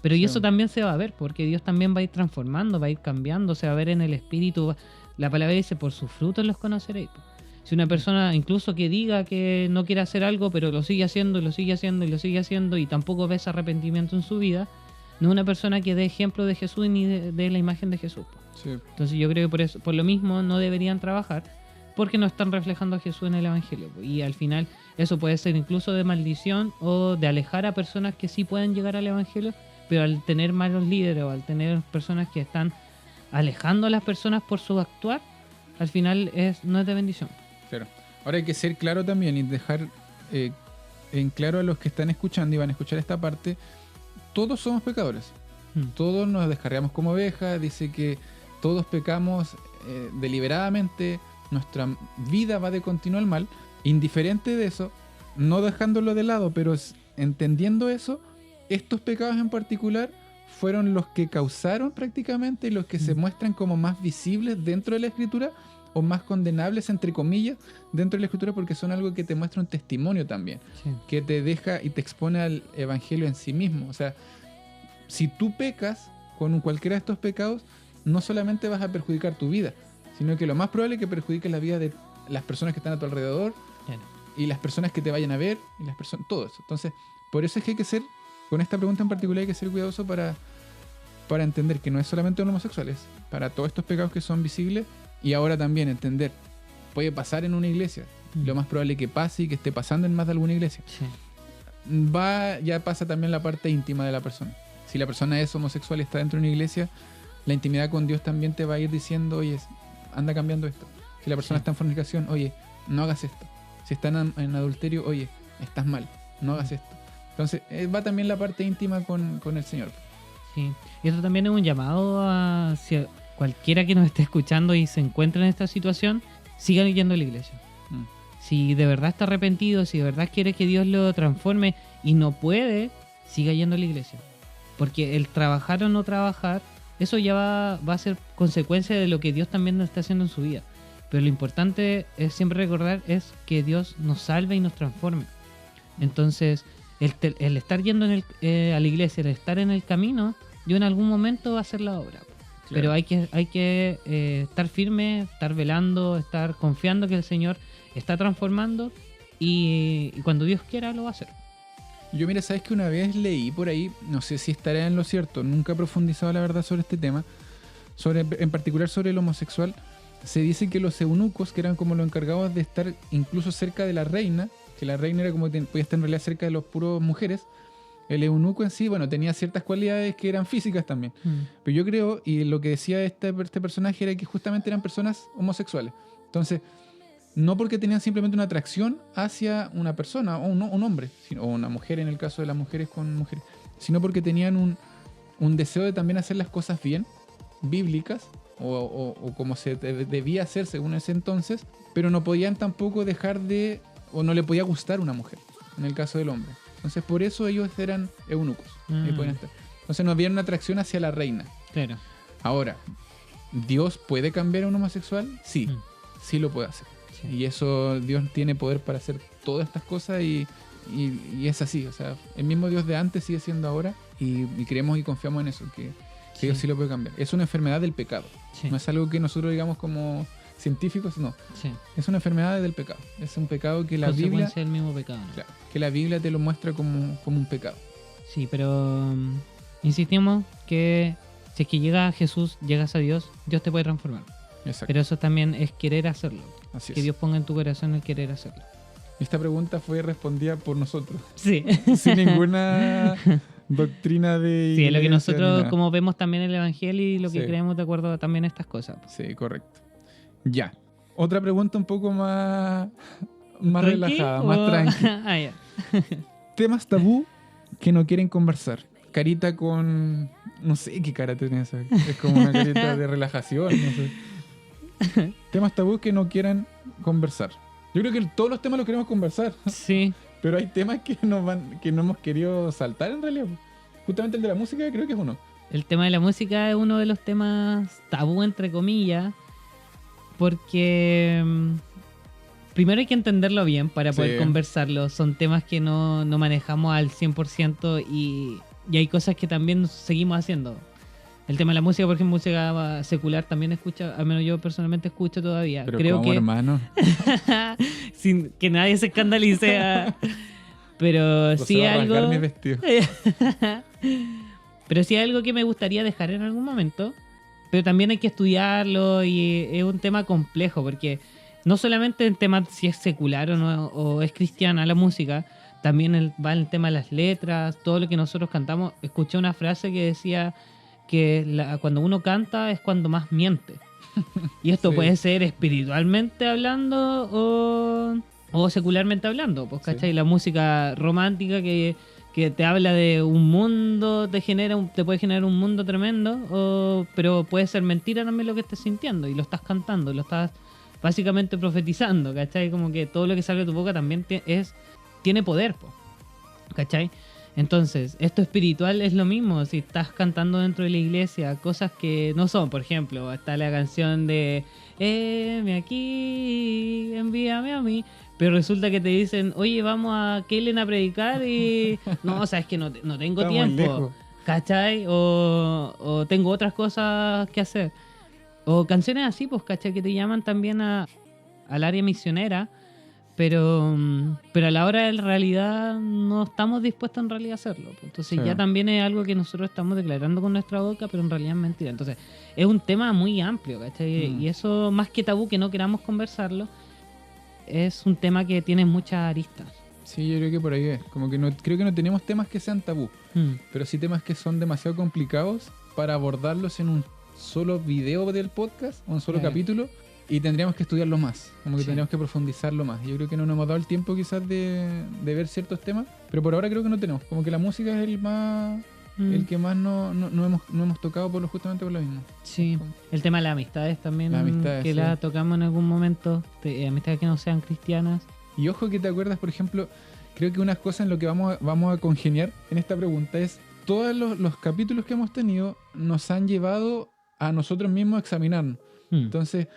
[SPEAKER 2] Pero y eso también se va a ver, porque Dios también va a ir transformando, va a ir cambiando, se va a ver en el espíritu. La palabra dice, por sus frutos los conoceréis. Si una persona incluso que diga que no quiere hacer algo, pero lo sigue haciendo, y lo sigue haciendo, y lo sigue haciendo, y tampoco ves arrepentimiento en su vida, no es una persona que dé ejemplo de Jesús ni de la imagen de Jesús.
[SPEAKER 1] Sí.
[SPEAKER 2] Entonces yo creo que por lo mismo no deberían trabajar, porque no están reflejando a Jesús en el evangelio. Y al final eso puede ser incluso de maldición o de alejar a personas que sí pueden llegar al evangelio, pero al tener malos líderes o al tener personas que están alejando a las personas por su actuar, al final no es de bendición.
[SPEAKER 1] Claro. Ahora hay que ser claro también y dejar en claro a los que están escuchando y van a escuchar esta parte, todos somos pecadores. Todos nos descarriamos como ovejas, dice que todos pecamos deliberadamente, nuestra vida va de continuo al mal. Indiferente de eso, no dejándolo de lado, pero entendiendo eso, estos pecados en particular fueron los que causaron prácticamente y los que se muestran como más visibles dentro de la escritura o más condenables, entre comillas, dentro de la escritura, porque son algo que te muestra un testimonio también, que te deja y te expone al evangelio en sí mismo. O sea, si tú pecas con cualquiera de estos pecados, no solamente vas a perjudicar tu vida, sino que lo más probable es que perjudiques la vida de las personas que están a tu alrededor y las personas que te vayan a ver y las personas, todo eso. Entonces, por eso es que hay que ser, con esta pregunta en particular hay que ser cuidadoso para entender que no es solamente en homosexuales, para todos estos pecados que son visibles. Y ahora también entender, puede pasar en una iglesia, lo más probable que pase y que esté pasando en más de alguna iglesia. Ya pasa también la parte íntima de la persona. Si la persona es homosexual y está dentro de una iglesia, la intimidad con Dios también te va a ir diciendo, oye, anda cambiando esto. Si la persona está en fornicación, oye, no hagas esto. Si está en adulterio, oye, estás mal, no hagas esto. Entonces va también la parte íntima con el Señor.
[SPEAKER 2] Sí, y eso también es un llamado a cualquiera que nos esté escuchando y se encuentre en esta situación, siga yendo a la iglesia. Si de verdad está arrepentido, si de verdad quiere que Dios lo transforme y no puede, siga yendo a la iglesia. Porque el trabajar o no trabajar, eso ya va a ser consecuencia de lo que Dios también nos está haciendo en su vida. Pero lo importante es siempre recordar es que Dios nos salve y nos transforme. Entonces, el estar yendo a la iglesia, el estar en el camino, yo en algún momento va a hacer la obra. Claro. Pero hay que estar firme, estar velando, estar confiando que el Señor está transformando y cuando Dios quiera lo va a hacer.
[SPEAKER 1] Yo, mira, sabes que una vez leí por ahí, no sé si estaré en lo cierto, nunca he profundizado la verdad sobre este tema, en particular sobre el homosexual, se dice que los eunucos, que eran como los encargados de estar incluso cerca de la reina, que la reina era como que podía estar en realidad cerca de los puros mujeres, el eunuco en sí, bueno, tenía ciertas cualidades que eran físicas también. Pero yo creo, y lo que decía este personaje era que justamente eran personas homosexuales. Entonces, no porque tenían simplemente una atracción hacia una persona, o un hombre, o una mujer en el caso de las mujeres con mujeres, sino porque tenían un deseo de también hacer las cosas bien, bíblicas, o como se debía hacer según ese entonces, pero no podían tampoco dejar de, o no le podía gustar una mujer, en el caso del hombre. Entonces por eso ellos eran eunucos. Y podían estar. Entonces no había una atracción hacia la reina.
[SPEAKER 2] Claro.
[SPEAKER 1] Ahora, ¿Dios puede cambiar a un homosexual? Sí, sí lo puede hacer. Sí. Y eso, Dios tiene poder para hacer todas estas cosas y es así. O sea, el mismo Dios de antes sigue siendo ahora y creemos y confiamos en eso, que Dios sí lo puede cambiar. Es una enfermedad del pecado. Sí. No es algo que nosotros digamos como científicos, no. Sí. Es una enfermedad del pecado. Es un pecado que la Biblia...
[SPEAKER 2] del mismo pecado, ¿no?
[SPEAKER 1] Claro, que la Biblia te lo muestra como un pecado.
[SPEAKER 2] Sí, pero insistimos que si es que llega a Jesús, llegas a Dios, Dios te puede transformar.
[SPEAKER 1] Exacto.
[SPEAKER 2] Pero eso también es querer hacerlo.
[SPEAKER 1] Así
[SPEAKER 2] que
[SPEAKER 1] es.
[SPEAKER 2] Dios ponga en tu corazón el querer hacerlo.
[SPEAKER 1] Esta pregunta fue respondida por nosotros.
[SPEAKER 2] Sí.
[SPEAKER 1] Sin ninguna doctrina de...
[SPEAKER 2] Sí, es lo que nosotros como vemos también en el Evangelio y lo que creemos de acuerdo también a estas cosas.
[SPEAKER 1] Sí, correcto. Ya. Otra pregunta un poco más relajada, más tranquila.
[SPEAKER 2] Ya.
[SPEAKER 1] Temas tabú que no quieren conversar. Carita con... No sé qué cara tiene esa. Es como una carita de relajación, no sé. Temas tabú que no quieran conversar. Yo creo que todos los temas los queremos conversar.
[SPEAKER 2] Sí.
[SPEAKER 1] Pero hay temas que no hemos querido saltar en realidad. Justamente el de la música creo que es uno.
[SPEAKER 2] El tema de la música es uno de los temas tabú, entre comillas. Porque primero hay que entenderlo bien para poder conversarlo. Son temas que no manejamos al 100% y hay cosas que también seguimos haciendo. El tema de la música, por ejemplo, música secular también escucha, al menos yo personalmente escucho todavía.
[SPEAKER 1] Pero
[SPEAKER 2] creo
[SPEAKER 1] ¿cómo, hermano?
[SPEAKER 2] Sin que nadie se escandalice. Pero sí algo...
[SPEAKER 1] mi vestido.
[SPEAKER 2] Pero sí algo que me gustaría dejar en algún momento. Pero también hay que estudiarlo y es un tema complejo porque no solamente el tema si es secular o no o es cristiana la música, también va el tema de las letras, todo lo que nosotros cantamos. Escuché una frase que decía que cuando uno canta es cuando más miente. Y esto puede ser espiritualmente hablando o secularmente hablando, pues, ¿cachai? Sí. La música romántica que te habla de un mundo, te puede generar un mundo tremendo, pero puede ser mentira también lo que estés sintiendo y lo estás cantando, lo estás básicamente profetizando, ¿cachai? Como que todo lo que sale de tu boca también tiene poder, ¿cachai? Entonces, esto espiritual es lo mismo, si estás cantando dentro de la iglesia cosas que no son, por ejemplo, está la canción de heme aquí, envíame a mí, pero resulta que te dicen, oye, vamos a Keilen a predicar y no, o sea, es que no tengo tiempo, ¿cachai? O tengo otras cosas que hacer. O canciones así, pues, ¿cachai? Que te llaman también al área misionera, pero a la hora de la realidad no estamos dispuestos en realidad a hacerlo. Entonces ya también es algo que nosotros estamos declarando con nuestra boca, pero en realidad es mentira. Entonces es un tema muy amplio, ¿cachai? Y eso, más que tabú que no queramos conversarlo, es un tema que tiene muchas aristas.
[SPEAKER 1] Sí, yo creo que por ahí es. Como que creo que no tenemos temas que sean tabú, pero sí temas que son demasiado complicados para abordarlos en un solo video del podcast, o un solo capítulo, y tendríamos que estudiarlo más. Como que tendríamos que profundizarlo más. Yo creo que no nos hemos dado el tiempo quizás de ver ciertos temas, pero por ahora creo que no tenemos. Como que la música es el que más no hemos tocado justamente por lo mismo.
[SPEAKER 2] Sí, el tema de las amistades también, la tocamos en algún momento, amistades que no sean cristianas.
[SPEAKER 1] Y ojo que te acuerdas, por ejemplo, creo que unas cosas en lo que vamos a congeniar en esta pregunta es todos los capítulos que hemos tenido nos han llevado a nosotros mismos a examinarnos. Entonces,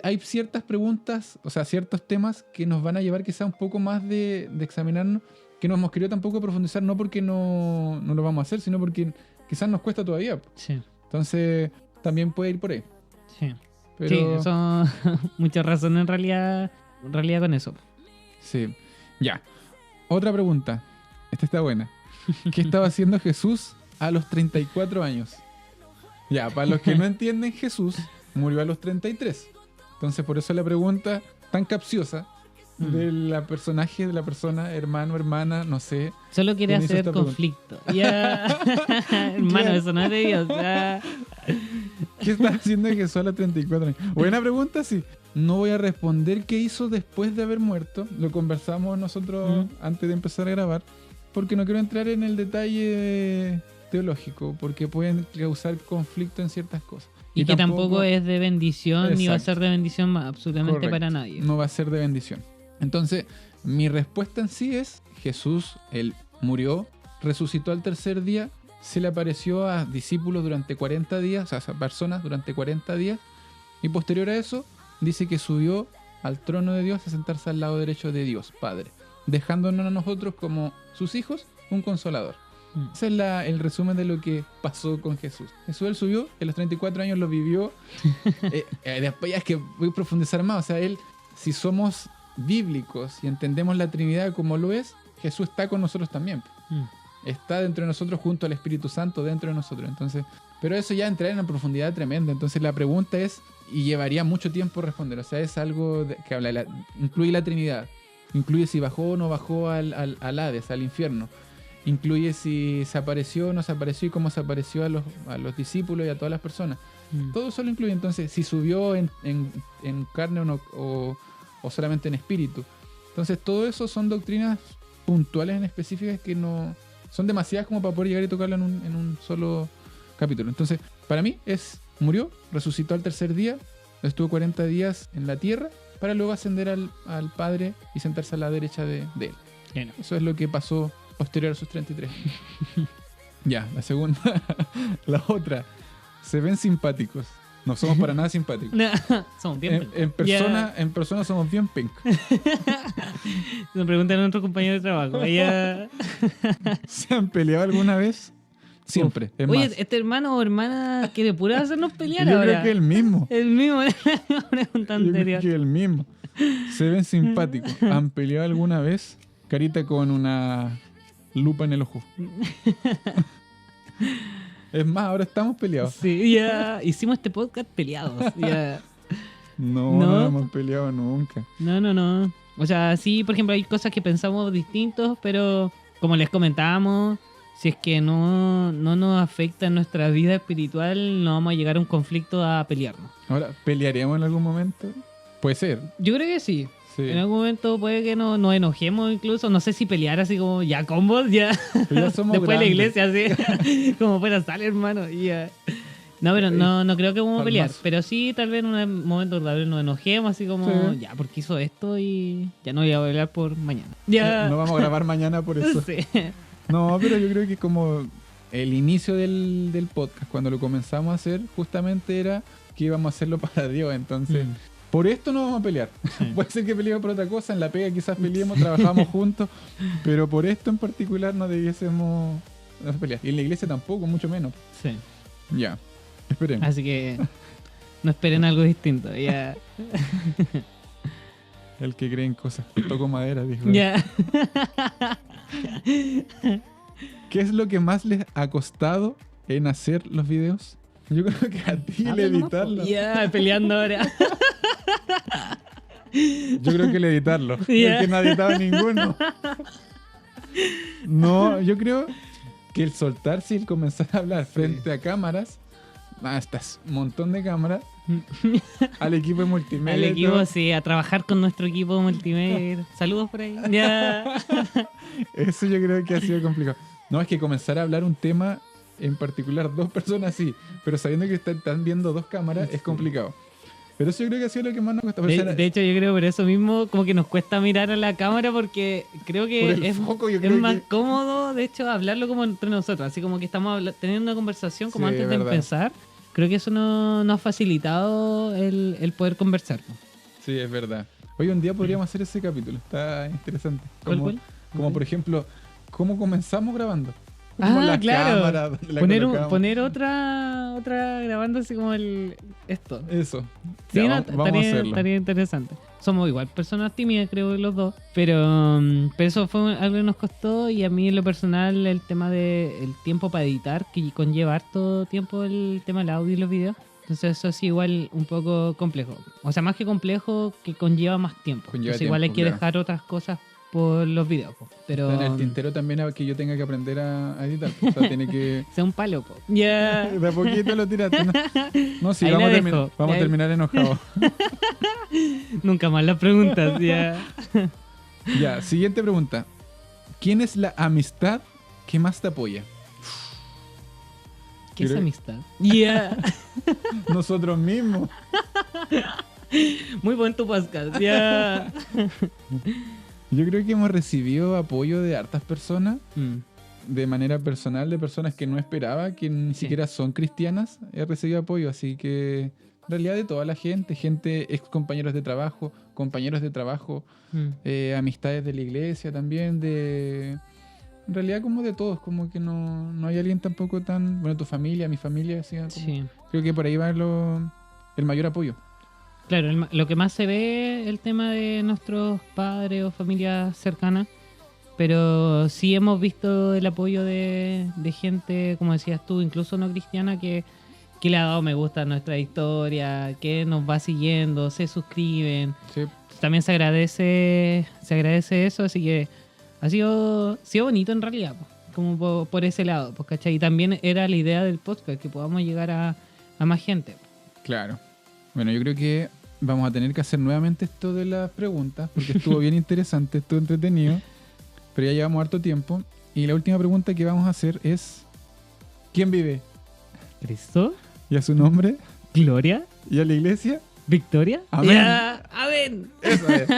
[SPEAKER 1] hay ciertas preguntas, o sea, ciertos temas que nos van a llevar quizá un poco más de examinarnos, que no hemos querido tampoco profundizar, no porque no lo vamos a hacer, sino porque quizás nos cuesta todavía.
[SPEAKER 2] Sí.
[SPEAKER 1] Entonces, también puede ir por ahí.
[SPEAKER 2] Sí. Pero... sí, son muchas razones en realidad con eso.
[SPEAKER 1] Sí. Ya. Otra pregunta. Esta está buena. ¿Qué estaba haciendo Jesús a los 34 años? Ya, para los que no entienden, Jesús murió a los 33. Entonces, por eso la pregunta tan capciosa de la personaje, de la persona, hermano, hermana, no sé.
[SPEAKER 2] Solo quiere
[SPEAKER 1] ¿Quién hizo
[SPEAKER 2] hacer
[SPEAKER 1] esta
[SPEAKER 2] conflicto. Ya. Hermano,
[SPEAKER 1] Claro.
[SPEAKER 2] eso no es de Dios. Ya.
[SPEAKER 1] ¿Qué está haciendo Jesús a los 34 años? Buena pregunta, sí. No voy a responder qué hizo después de haber muerto. Lo conversamos nosotros antes de empezar a grabar. Porque no quiero entrar en el detalle teológico. Porque pueden causar conflicto en ciertas cosas.
[SPEAKER 2] Y que tampoco es de bendición ni va a
[SPEAKER 1] Exacto.
[SPEAKER 2] ser de bendición absolutamente
[SPEAKER 1] Correcto.
[SPEAKER 2] para nadie.
[SPEAKER 1] No va a ser de bendición. Entonces, mi respuesta en sí es: Jesús, él murió, resucitó al tercer día, se le apareció a discípulos durante 40 días, o sea, a personas durante 40 días, y posterior a eso, dice que subió al trono de Dios a sentarse al lado derecho de Dios, Padre, dejándonos a nosotros como sus hijos un consolador. Ese es el resumen de lo que pasó con Jesús. Jesús él subió, en los 34 años lo vivió. Después ya es que voy a profundizar más. O sea, él, si somos bíblicos y entendemos la Trinidad como lo es, Jesús está con nosotros también. Está dentro de nosotros junto al Espíritu Santo dentro de nosotros. Entonces, pero eso ya entra en una profundidad tremenda. Entonces la pregunta es, y llevaría mucho tiempo responder, o sea, es algo que habla, incluye la Trinidad, incluye si bajó o no bajó al Hades, al infierno. Incluye si se apareció o no se apareció y cómo se apareció a los discípulos y a todas las personas. Todo eso lo incluye. Entonces, si subió en carne o, no, o solamente en espíritu. Entonces, todo eso son doctrinas puntuales en específicas que no son demasiadas como para poder llegar y tocarlo en un solo capítulo. Entonces, para mí murió, resucitó al tercer día, estuvo 40 días en la tierra para luego ascender al Padre y sentarse a la derecha de él.
[SPEAKER 2] Bueno.
[SPEAKER 1] Eso es lo que pasó posterior a sus 33. Ya, la segunda. La otra. Se ven simpáticos. No somos para nada simpáticos.
[SPEAKER 2] No, somos bien.
[SPEAKER 1] En persona somos bien pink.
[SPEAKER 2] Nos preguntan a nuestro compañero de trabajo. Ella...
[SPEAKER 1] ¿Se han peleado alguna vez? Siempre. Es
[SPEAKER 2] Oye,
[SPEAKER 1] más,
[SPEAKER 2] este hermano o hermana que de pura hacernos pelear
[SPEAKER 1] yo
[SPEAKER 2] ahora.
[SPEAKER 1] creo que el mismo.
[SPEAKER 2] El mismo, era la pregunta
[SPEAKER 1] Yo creo
[SPEAKER 2] anterior.
[SPEAKER 1] que el mismo. Se ven simpáticos. ¿Han peleado alguna vez? Carita con una lupa en el ojo. Es más, ahora estamos peleados.
[SPEAKER 2] Sí, ya hicimos este podcast peleados. Ya.
[SPEAKER 1] No hemos peleado nunca.
[SPEAKER 2] No. O sea, sí, por ejemplo, hay cosas que pensamos distintos, pero como les comentábamos, si es que no nos afecta en nuestra vida espiritual, no vamos a llegar a un conflicto a pelearnos.
[SPEAKER 1] Ahora, ¿pelearemos en algún momento? Puede ser.
[SPEAKER 2] Yo creo que sí.
[SPEAKER 1] Sí.
[SPEAKER 2] En algún momento puede que nos enojemos incluso. No sé si pelear así como ya combos, ya.
[SPEAKER 1] Pero ya somos
[SPEAKER 2] Después de la
[SPEAKER 1] grandes.
[SPEAKER 2] iglesia, así. Como fuera, sale, hermano. Y ya. No, pero no creo que vamos a pelear.
[SPEAKER 1] Palmazo.
[SPEAKER 2] Pero sí, tal vez en un momento tal vez nos enojemos, así como,
[SPEAKER 1] Sí.
[SPEAKER 2] ya, porque hizo esto y ya no voy a hablar por mañana. Ya.
[SPEAKER 1] No vamos a grabar mañana por eso.
[SPEAKER 2] Sí.
[SPEAKER 1] No, pero yo creo que como el inicio del podcast, cuando lo comenzamos a hacer, justamente era que íbamos a hacerlo para Dios. Entonces, por esto no vamos a pelear.
[SPEAKER 2] Sí.
[SPEAKER 1] Puede ser que peleemos por otra cosa, en la pega quizás peleemos, trabajamos juntos, pero por esto en particular no debiésemos pelear. Y en la iglesia tampoco, mucho menos.
[SPEAKER 2] Sí.
[SPEAKER 1] Ya, esperemos.
[SPEAKER 2] Así que no esperen algo distinto. Ya.
[SPEAKER 1] El que cree en cosas. Toco madera, dijo.
[SPEAKER 2] Ya.
[SPEAKER 1] ¿Qué es lo que más les ha costado en hacer los videos? Yo creo que a ti el
[SPEAKER 2] Habla nomás, po.
[SPEAKER 1] editarlo.
[SPEAKER 2] Ya, peleando ahora.
[SPEAKER 1] Yo creo que el editarlo.
[SPEAKER 2] Ya.
[SPEAKER 1] El que no ha editado ninguno. No, yo creo que el soltarse y el comenzar a hablar frente a cámaras, hasta un montón de cámaras, al equipo de multimedia.
[SPEAKER 2] Al
[SPEAKER 1] y
[SPEAKER 2] equipo,
[SPEAKER 1] todo,
[SPEAKER 2] sí, a trabajar con nuestro equipo multimedia. Saludos por ahí. Ya.
[SPEAKER 1] eso yo creo que ha sido complicado. No, es que comenzar a hablar un tema en particular, dos personas sí, pero sabiendo que están viendo dos cámaras es complicado. Pero eso yo creo que ha sido lo que más nos cuesta.
[SPEAKER 2] De hecho, yo creo por eso mismo como que nos cuesta mirar a la cámara porque creo
[SPEAKER 1] por
[SPEAKER 2] que
[SPEAKER 1] el
[SPEAKER 2] es,
[SPEAKER 1] foco, yo
[SPEAKER 2] es
[SPEAKER 1] creo
[SPEAKER 2] más
[SPEAKER 1] que...
[SPEAKER 2] cómodo, de hecho, hablarlo como entre nosotros. Así como que estamos teniendo una conversación como
[SPEAKER 1] Sí,
[SPEAKER 2] antes de
[SPEAKER 1] verdad.
[SPEAKER 2] empezar. Creo que eso nos ha facilitado el poder conversar.
[SPEAKER 1] Sí, es verdad. Hoy un día podríamos hacer ese capítulo, está interesante.
[SPEAKER 2] ¿Cuál?
[SPEAKER 1] Como por ejemplo, ¿cómo comenzamos grabando? Como
[SPEAKER 2] Ah,
[SPEAKER 1] la
[SPEAKER 2] claro.
[SPEAKER 1] cámara, donde la colocamos.
[SPEAKER 2] Poner otra grabando así como esto.
[SPEAKER 1] Eso.
[SPEAKER 2] Sí,
[SPEAKER 1] Ya,
[SPEAKER 2] no,
[SPEAKER 1] vamos a hacerlo.
[SPEAKER 2] estaría interesante. Somos igual personas tímidas, creo, los dos. Pero eso fue algo que nos costó. Y a mí, en lo personal, el tema del tiempo para editar, que conlleva harto tiempo el tema del audio y los videos, Entonces eso es igual un poco complejo. O sea, más que complejo, que conlleva más tiempo.
[SPEAKER 1] Conlleva
[SPEAKER 2] Entonces igual hay
[SPEAKER 1] tiempo,
[SPEAKER 2] que
[SPEAKER 1] claro.
[SPEAKER 2] dejar otras cosas por los videos. Po. Pero
[SPEAKER 1] Está en el tintero también a que yo tenga que aprender a editar. O sea, tiene que...
[SPEAKER 2] sea un palo. Po. Ya.
[SPEAKER 1] De a poquito lo tiraste. No, sí,
[SPEAKER 2] Ahí
[SPEAKER 1] vamos,
[SPEAKER 2] la
[SPEAKER 1] a,
[SPEAKER 2] dejo.
[SPEAKER 1] vamos a
[SPEAKER 2] Ya.
[SPEAKER 1] terminar enojados.
[SPEAKER 2] Nunca más las preguntas. Ya.
[SPEAKER 1] Ya, siguiente pregunta. ¿Quién es la amistad que más te apoya?
[SPEAKER 2] ¿Qué es
[SPEAKER 1] Creo-
[SPEAKER 2] amistad? Ya.
[SPEAKER 1] Nosotros mismos.
[SPEAKER 2] Muy buen tu podcast. Ya.
[SPEAKER 1] Yo creo que hemos recibido apoyo de hartas personas,
[SPEAKER 2] Mm.
[SPEAKER 1] de manera personal, de personas que no esperaba, que ni
[SPEAKER 2] Sí.
[SPEAKER 1] siquiera son cristianas. He recibido apoyo, así que en realidad de toda la gente, ex compañeros de trabajo, compañeros de trabajo,
[SPEAKER 2] Mm.
[SPEAKER 1] amistades de la iglesia también, en realidad como de todos, como que no hay alguien tampoco tan... Bueno, tu familia, mi familia, así, como-
[SPEAKER 2] Sí.
[SPEAKER 1] creo que por ahí va el mayor apoyo.
[SPEAKER 2] Claro, lo que más se ve el tema de nuestros padres o familias cercanas, pero sí hemos visto el apoyo de gente, como decías tú, incluso no cristiana, que le ha dado me gusta a nuestra historia, que nos va siguiendo, se suscriben.
[SPEAKER 1] Sí,
[SPEAKER 2] También se agradece eso, así que ha sido bonito en realidad, po, como por ese lado, pues, ¿cachai? Y también era la idea del podcast, que podamos llegar a más gente.
[SPEAKER 1] claro. Bueno, yo creo que vamos a tener que hacer nuevamente esto de las preguntas, porque estuvo bien interesante, estuvo entretenido, pero ya llevamos harto tiempo. Y la última pregunta que vamos a hacer es, ¿quién vive?
[SPEAKER 2] ¿Cristo?
[SPEAKER 1] ¿Y a su nombre?
[SPEAKER 2] ¿Gloria?
[SPEAKER 1] ¿Y a la iglesia?
[SPEAKER 2] ¿Victoria?
[SPEAKER 1] Amén.
[SPEAKER 2] Ya, amén.
[SPEAKER 1] Eso es.